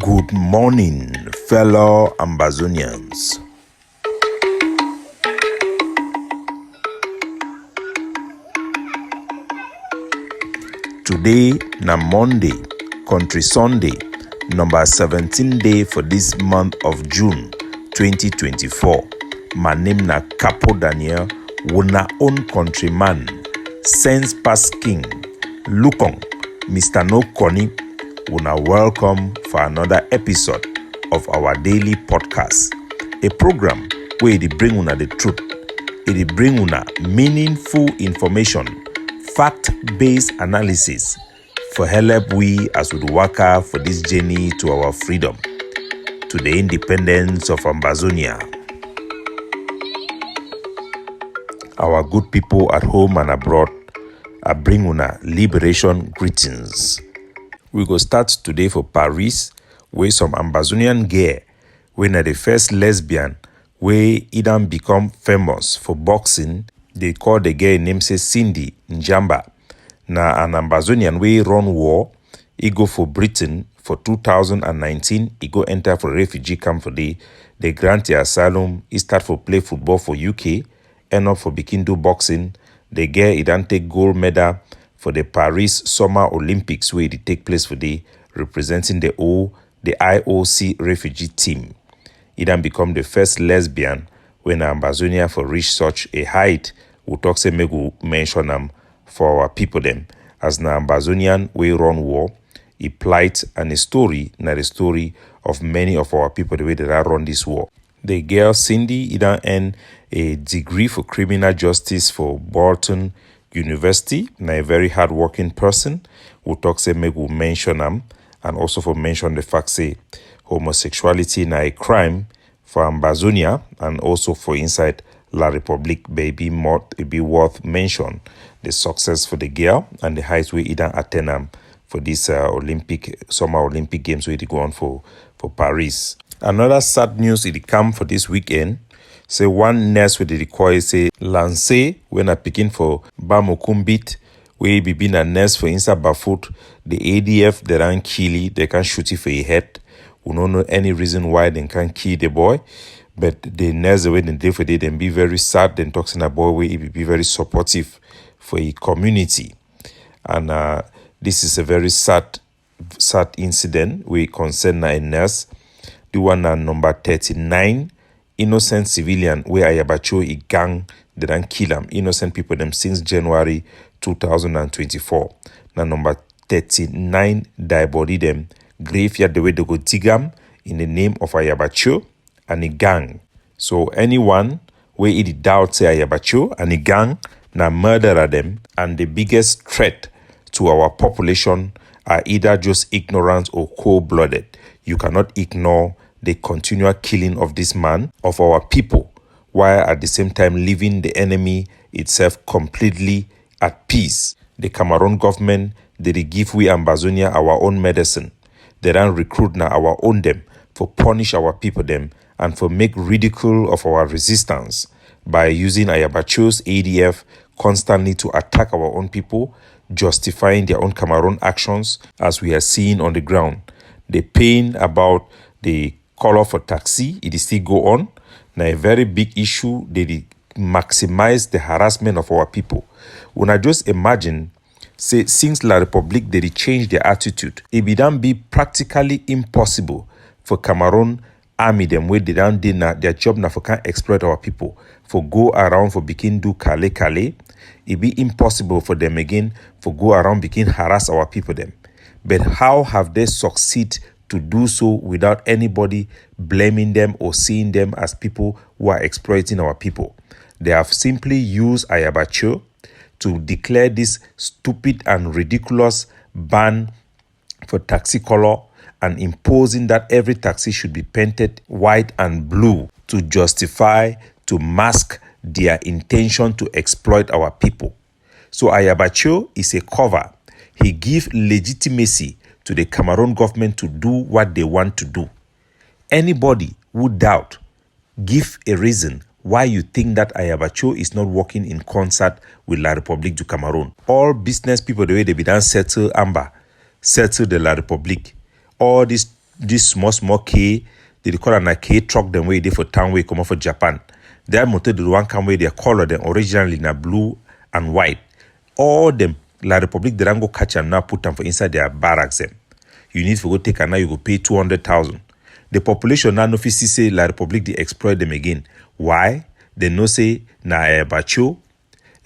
Good morning, fellow Ambazonians. Today na Monday, Country Sunday, number 17 day for this month of June 2024. My name na Capo Daniel, una own countryman, sense pass king, Lukong, Mr. No Connie. Una welcome for another episode of our daily podcast, a program where it bring una the truth, it bring una meaningful information, fact-based analysis for help we as we work for this journey to our freedom, to the independence of Ambazonia. Our good people at home and abroad, I bring una liberation greetings. We go start today for Paris, where some Ambazonian girl, when the first lesbian, where it done become famous for boxing, they call the girl name say Cindy Njamba. Na an Ambazonian way run war, he go for Britain for 2019, he go enter for refugee camp for they grant the asylum, he start for play football for UK, end up for begin do boxing. The girl he done take gold medal for the Paris Summer Olympics where they take place for the representing the IOC refugee team. It then become the first lesbian when Ambazonia for reach such a height. We talk say make we mention them for our people them. As na Ambazonian we run war, a plight and a story, na the story of many of our people the way that I run this war. The girl Cindy it then earn a degree for criminal justice for Bolton University, na a very hard-working person. We'll talk say make we mention them and also for mention the fact say homosexuality na a crime for Ambazonia and also for inside La Republique baby more it be worth mention the success for the girl and the heights we either attend them for this summer Olympic games where they go on for Paris. Another sad news it come for this weekend. Say one nurse with the require say Lancel when I picking for Bamokumbit where be been a nurse for inside Bafut, the ADF they ran kill they can shoot it for a head. We don't know any reason why they can't kill the boy, but the nurse the way they do for they then be very sad. Then talking about boy where it be very supportive for a community, and this is a very sad incident. We concern a nurse, the one number 39. Innocent civilian where Ayabacho a gang they don't kill them. Innocent people them since January 2024. Now number 39 die body them graveyard the way they go dig them in the name of Ayabacho and a gang. So anyone where it doubt say Ayabacho and a gang na murderer them, and the biggest threat to our population are either just ignorant or cold-blooded. You cannot ignore the continual killing of this man, of our people, while at the same time leaving the enemy itself completely at peace. The Cameroon government, they give we Ambazonia our own medicine. They don't recruit now our own them for punish our people them and for make ridicule of our resistance by using Ayabacho's ADF constantly to attack our own people, justifying their own Cameroon actions as we are seeing on the ground. The pain about the color for taxi, it is still go on. Now a very big issue, they maximize the harassment of our people. When I just imagine, say since La Republique they change their attitude, it be done be practically impossible for Cameroon army them where they don't do their job now for can exploit our people, for go around for begin do kale. It be impossible for them again for go around begin harass our people them. But how have they succeed to do so without anybody blaming them or seeing them as people who are exploiting our people? They have simply used Ayabacho to declare this stupid and ridiculous ban for taxi color and imposing that every taxi should be painted white and blue to justify, to mask their intention to exploit our people. So Ayabacho is a cover. He gives legitimacy to the Cameroon government to do what they want to do. Anybody who doubt, give a reason why you think that Ayabacho is not working in concert with La Republique du Cameroon. All business people, the way they be done settle the La Republique. All these this small K, they call it a K truck them way they for town way come off for Japan. Their motor the one come way their color them originally in a blue and white. All them La Republic they don't go catch and now put them for inside their barracks them. You need to go take and now you go pay 200,000. The population now no fit say La Republic they exploit them again. Why? They no say na Ayabacho.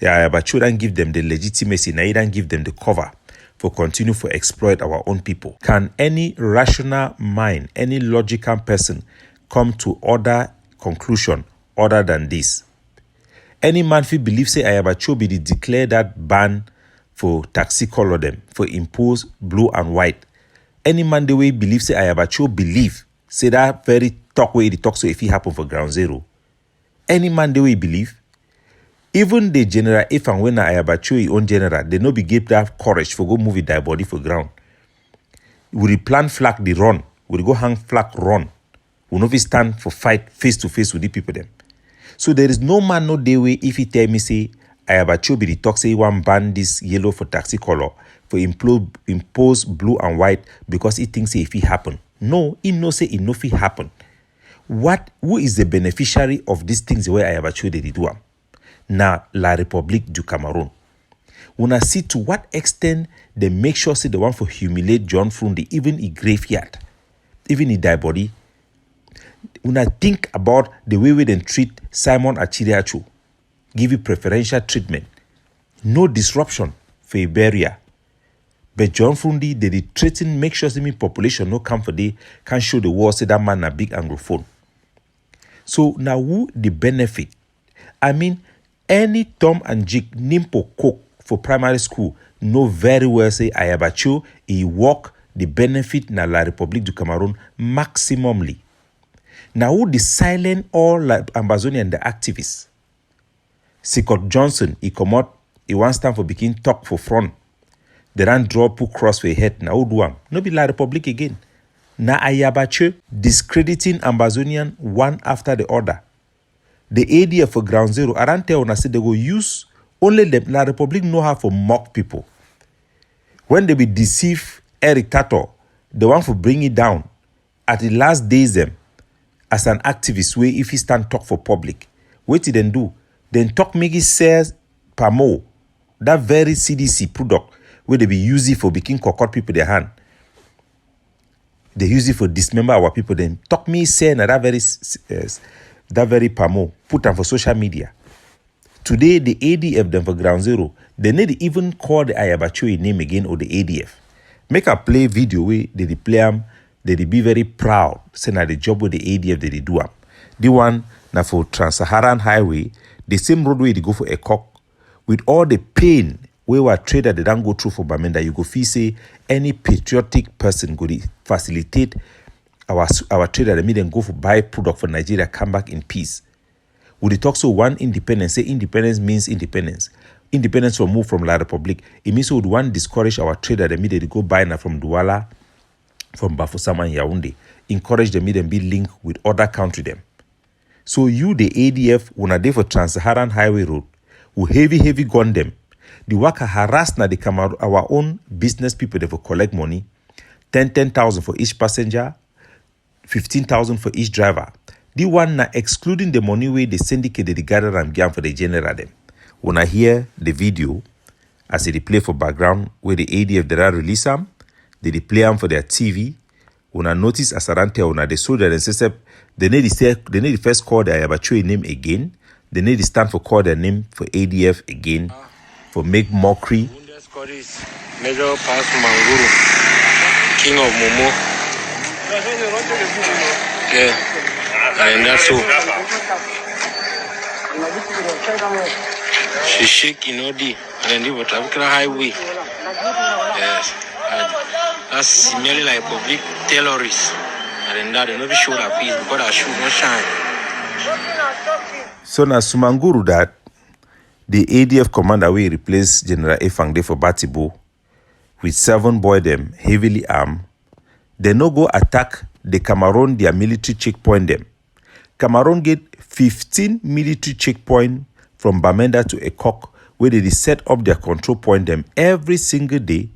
Ayabacho don't give them the legitimacy, na he don't give them the cover for continue to exploit our own people. Can any rational mind, any logical person come to other conclusion other than this? Any man who believes say Ayabacho be declare that ban for taxi color them, for impose blue and white. Any man the way believes say Ayabacho believe, say that very talk way he talk so if it happen for ground zero. Any man the way believe, even the general, if and when Ayabacho his own general, they no be give that courage for go move it their body for ground. We plant flag the run, we go hang flag run. We no fit stand for fight face to face with the people them. So there is no man no day way if he tell me say Ayabacho be the talk say he want ban this yellow for taxi color for impose blue and white because he thinks say if it happen. No, he no say it no fit happen. Who is the beneficiary of these things the way Ayabacho they do am? Now, La République du Cameroon. Una see to what extent they make sure say they want to humiliate John Frundi, even in graveyard, even in die body. Una think about the way we then treat Simon Achiriachu, give you preferential treatment, no disruption for Iberia. But John Frundi, they threaten make sure the population no come for they can show the world say that man a big anglophone. So now who the benefit? I mean, any Tom and Jig Nimpo cook for primary school know very well say Ayabacho he work the benefit na La République du Cameroon maximumly. Now who the silent all like Ambazonian the activists? Scott Johnson he come out he wants time for begin talk for front. They don't draw put cross for head. Now who do am? No be La République again. Na Ayabacho discrediting Ambazonian one after the other. The ADF for ground zero, I don't tell when I say they go use only the La République know how to mock people. When they be deceive Eric Tato, the one for bring it down at the last days them as an activist way if he stand talk for public. What did then do? Then talk make it says Pamo, that very CDC product where they be using for making cockot people their hand. They use it for dismember our people. Then talk me say that very Pamo put them for social media. Today the ADF them for ground zero. They need to even call the Ayabacho name again or the ADF. Make a play video where they play them. They be very proud. Say na the job with the ADF they do am. The one now for Trans-Saharan Highway, the same roadway they go for a cock with all the pain we were trader they don't go through for Bamenda. You go feel say any patriotic person go facilitate our trader they make them go for buy product for Nigeria come back in peace. Would they talk so one independence say independence means independence. Independence will move from La République. It means would one discourage our trader they made go buy now from Douala, from Bafut and Yaoundé. Encourage them make them be linked with other country them. So you the ADF when they for Trans-Saharan Highway Road who heavy gun them. The worker harass na the Cameroon, our own business people they for collect money, 10,000 for each passenger, 15,000 for each driver. The one na excluding the money way the syndicate they gather and give for the general them. When I hear the video, as they play for background where the ADF they release them, they play them for their TV. When I notice as Arante when they saw that they need to first call their Ayabacho name again. They need to stand for call their name for ADF again. For make mockery. Major Pass Manguru, King of Momo. Yeah, and that's so. She shake in Odi and then leave a highway. Yes, and that's merely like public terrorists. And then that they never show that peace because I should not shine. So now Sumanguru that. The ADF commander will replace General Efangde for Batibo with 7 boy them heavily armed. They no go attack the Cameroon their military checkpoint them. Cameroon get 15 military checkpoint from Bamenda to Ekok where they set up their control point them every single day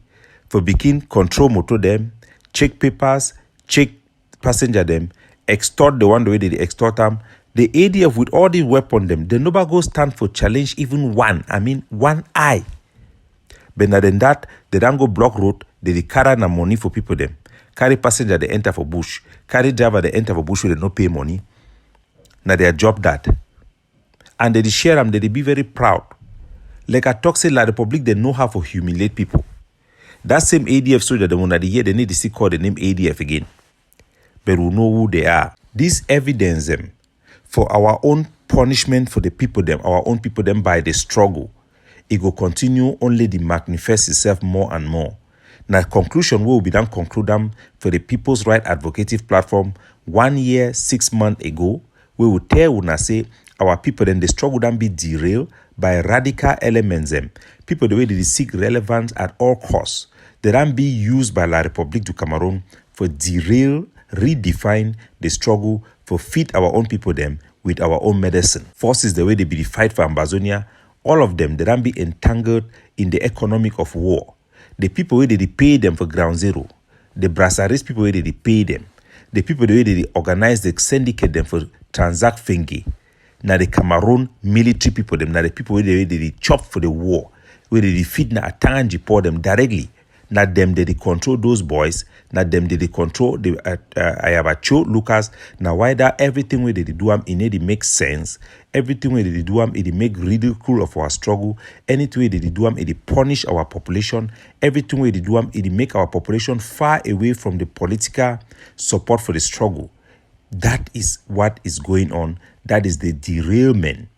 for begin control motor them, check papers, check passenger them, extort the one the way they extort them. The ADF with all the weapon them, they never go stand for challenge even one. I mean one eye. But now than that, they don't go block road, they carry na money for people them. Carry passenger they enter for bush. Carry driver they enter for bush where they no pay money. Now their job that. And they share them, they be very proud. Like I talk say La Republic, they know how to humiliate people. That same ADF soldier, the one that they hear, they need to see call the name ADF again. But we know who they are. This evidence them for our own punishment for the people them, our own people them by the struggle. It will continue only to manifest itself more and more. Now, conclusion will be done conclude them for the People's Right Advocative Platform 1 year, 6 months ago. We will tell una say our people then the struggle then be derailed by radical elements them. People the way they seek relevance at all costs. They then be used by La République du Cameroon for derail, redefine the struggle for feed our own people them with our own medicine. Forces the way they be the fight for Ambazonia, all of them, they don't be entangled in the economic of war. The people where they pay them for ground zero, the brasseries people where they pay them, the people the way they organize the syndicate them for transact fingy. Now the Cameroon military people them, now the people where they chop for the war, where they feed na atanji pour them directly. Not them they control those boys. Not them they control the Ayabacho Lucas. Now why that everything where they do in it makes sense. Everything where they do it make ridicule of our struggle. Anything where they do it punish our population. Everything where they do it make our population far away from the political support for the struggle. That is what is going on. That is the derailment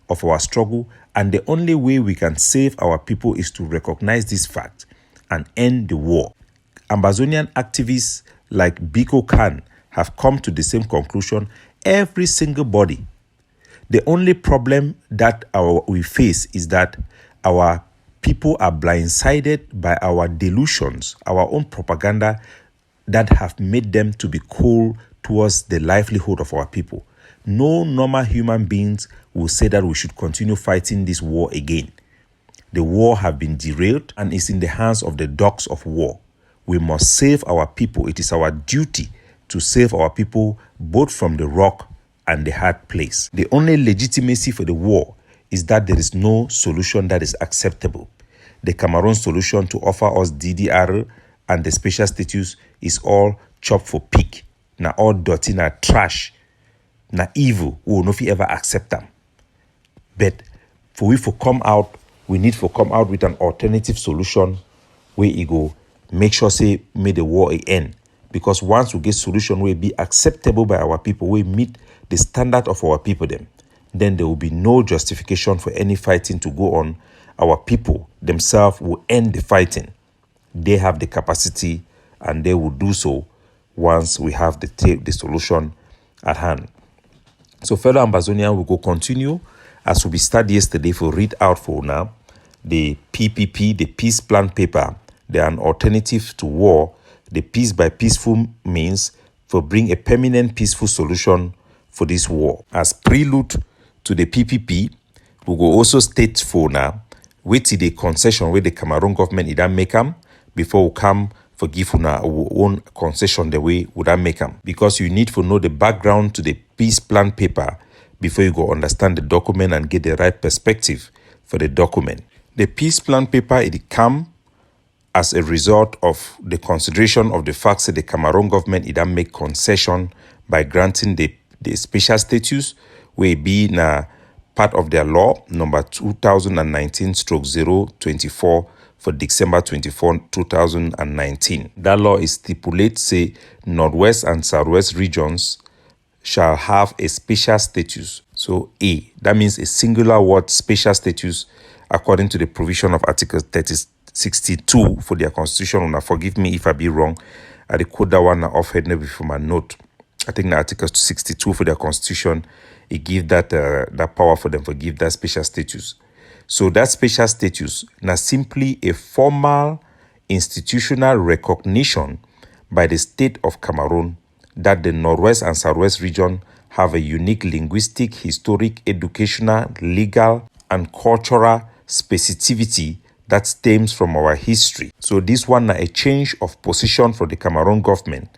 of our struggle. And the only way we can save our people is to recognize this fact and end the war. Ambazonian activists like Biko Khan have come to the same conclusion. Every single body. The only problem that we face is that our people are blindsided by our delusions, our own propaganda that have made them to be cold towards the livelihood of our people. No normal human beings will say that we should continue fighting this war again. The war have been derailed and is in the hands of the dogs of war. We must save our people. It is our duty to save our people both from the rock and the hard place. The only legitimacy for the war is that there is no solution that is acceptable. The Cameroon solution to offer us DDR and the special status is all chop for pig. Na all dirty, na trash, na evil. We will not ever accept them. But for we to come out, we need to come out with an alternative solution where it go make sure say make the war end. Because once we get solution will be acceptable by our people, we meet the standard of our people then there will be no justification for any fighting to go on. Our people themselves will end the fighting. They have the capacity and they will do so once we have the solution at hand. So fellow Ambazonian, we go continue as we started yesterday for read out for now the PPP, the peace plan paper. They are an alternative to war. The peace by peaceful means for bring a permanent peaceful solution for this war. As prelude to the PPP, we go also state for now which the concession where the Cameroon government it make them before we come for give una our own concession the way would I make them. Because you need to know the background to the peace plan paper before you go understand the document and get the right perspective for the document. The peace plan paper it come as a result of the consideration of the fact that the Cameroon government it make concession by granting the special status where it be na part of their law number 2019/024 for December 24, 2019. That law is stipulates say Northwest and Southwest regions shall have a special status. So A, that means a singular word special status according to the provision of Article 62 for their constitution. Now forgive me if I be wrong. I quote that one off head maybe from my note. I think the Article 62 for their constitution, it give that power for them to give that special status. So that special status now simply a formal institutional recognition by the state of Cameroon that the Northwest and Southwest region have a unique linguistic, historic, educational, legal, and cultural specificity that stems from our history. So this one a change of position for the Cameroon government.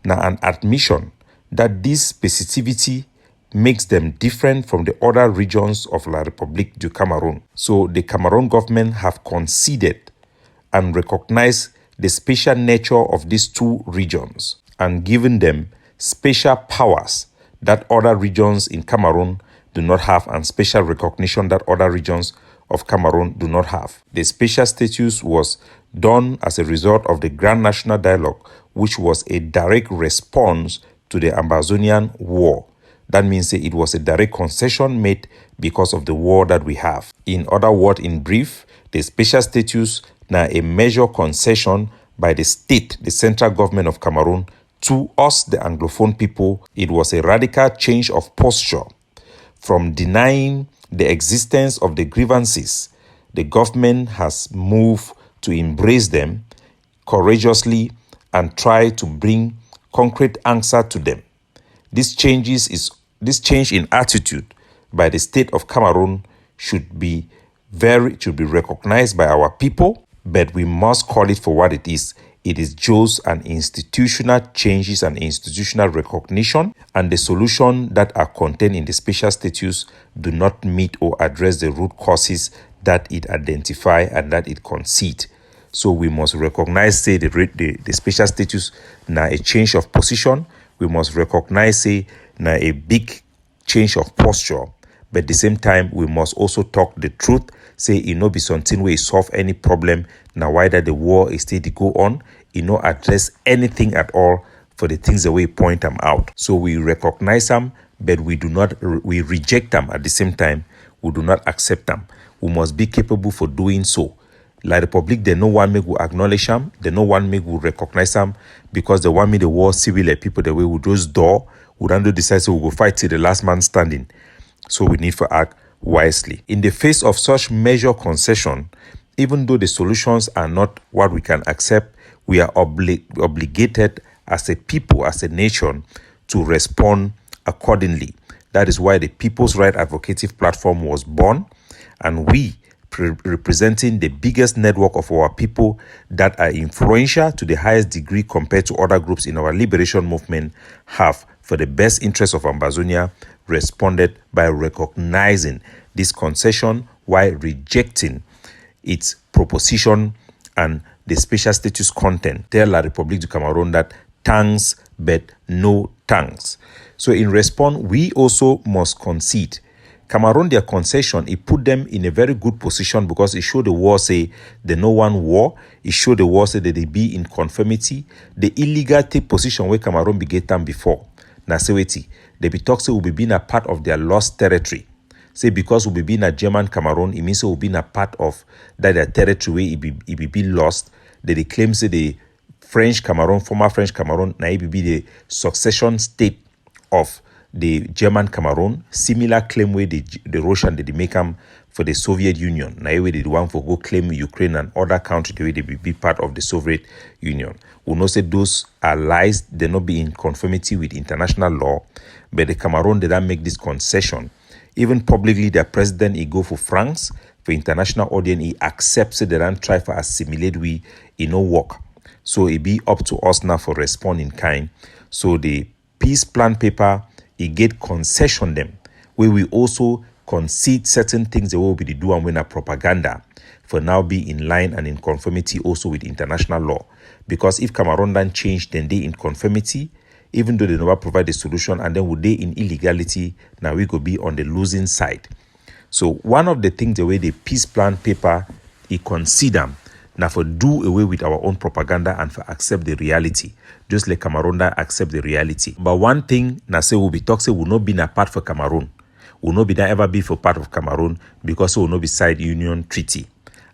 Now, an admission that this specificity makes them different from the other regions of La République du Cameroon. So the Cameroon government have conceded and recognized the special nature of these two regions and given them special powers that other regions in Cameroon do not have, and special recognition that other regions of Cameroon do not have. The special status was done as a result of the Grand National Dialogue, which was a direct response to the Ambazonian War. That means it was a direct concession made because of the war that we have. In other words, in brief, the special status now a major concession by the state, the central government of Cameroon, to us, the Anglophone people. It was a radical change of posture from denying the existence of the grievances. The government has moved to embrace them courageously and try to bring concrete answer to them. This change in attitude by the state of Cameroon should be recognized by our people, but we must call it for what it is. It is just an institutional changes and institutional recognition, and the solution that are contained in the special status do not meet or address the root causes that it identify and that it concede. So we must recognize, say, the special status now a change of position. We must recognize, say, now a big change of posture. But at the same time, we must also talk the truth. Say, it no be something where solve any problem. Now, why that the war is still to go on, it no address anything at all for the things that we point them out. So we recognize them, but we reject them at the same time. We do not accept them. We must be capable for doing so. La République, they no one make will acknowledge them. They no one make will recognize them because they want me the war civil people the way we just door. We don't decide so we go fight till the last man standing. So we need to act wisely. In the face of such major concession, even though the solutions are not what we can accept, we are obligated as a people, as a nation, to respond accordingly. That is why the People's Right Advocative Platform was born, and we, representing the biggest network of our people that are influential to the highest degree compared to other groups in our liberation movement, have, for the best interest of Ambazonia, responded by recognizing this concession while rejecting its proposition and the special status content. Tell La République du Cameroon that thanks but no thanks. So in response, we also must concede. Cameroon, their concession, it put them in a very good position because it showed the war say the no one war. It showed the war say that they be in conformity. The illegal take position where Cameroon be get them before. Now say wait, they be talk say will be being a part of their lost territory. Say because we be in a German Cameroon, it means will be in a part of that their territory where it be lost. They claim say the French Cameroon, former French Cameroon, now it be the succession state of the German Cameroon. Similar claim where the Russian they make them for the Soviet Union. Now where they want for go claim Ukraine and other countries the way they be part of the Soviet Union. We know say those are lies. They not be in conformity with international law. But the Cameroon they don't make this concession. Even publicly, their president he go for France for international audience. He accepts it. They don't try for assimilate we it no work. So it be up to us now for respond in kind. So the peace plan paper, it get concession them, where we also concede certain things that will be the do and when a propaganda for now be in line and in conformity also with international law. Because if Cameroon don't change, then they in conformity, even though they never provide a solution, and then would they in illegality, now we could be on the losing side. So one of the things the way the peace plan paper, it consider now for do away with our own propaganda and for accept the reality. Just like Cameroon that accept the reality. But one thing now say will be talk say will not be a part for Cameroon. Will not be that ever be for part of Cameroon because it will not be side union treaty.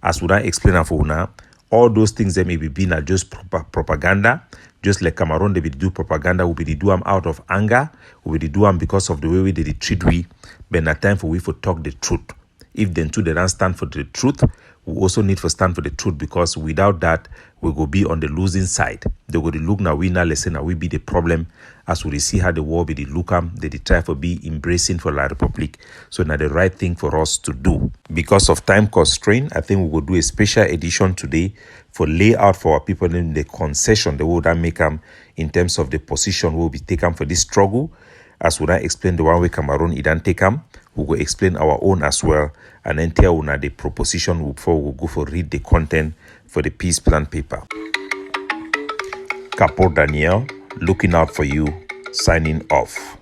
As we not explain for now, all those things that may be being just propaganda. Just like Cameroon, they will do propaganda, will be do them out of anger, will be do them because of the way they treat we. But na time for we for talk the truth. If them two they don't stand for the truth, We also need to stand for the truth, because without that, we will be on the losing side. They will look now, we now listen, now we be the problem. As we see how the war be the look they try for be embracing for La Republic. So now the right thing for us to do. Because of time constraint, I think we will do a special edition today for layout for our people in the concession, the way that make them in terms of the position will be taken for this struggle. As we now explain the one way Cameroon it take them, we will explain our own as well, and then tell you the proposition before we go for read the content for the peace plan paper. Capo Daniel, looking out for you, signing off.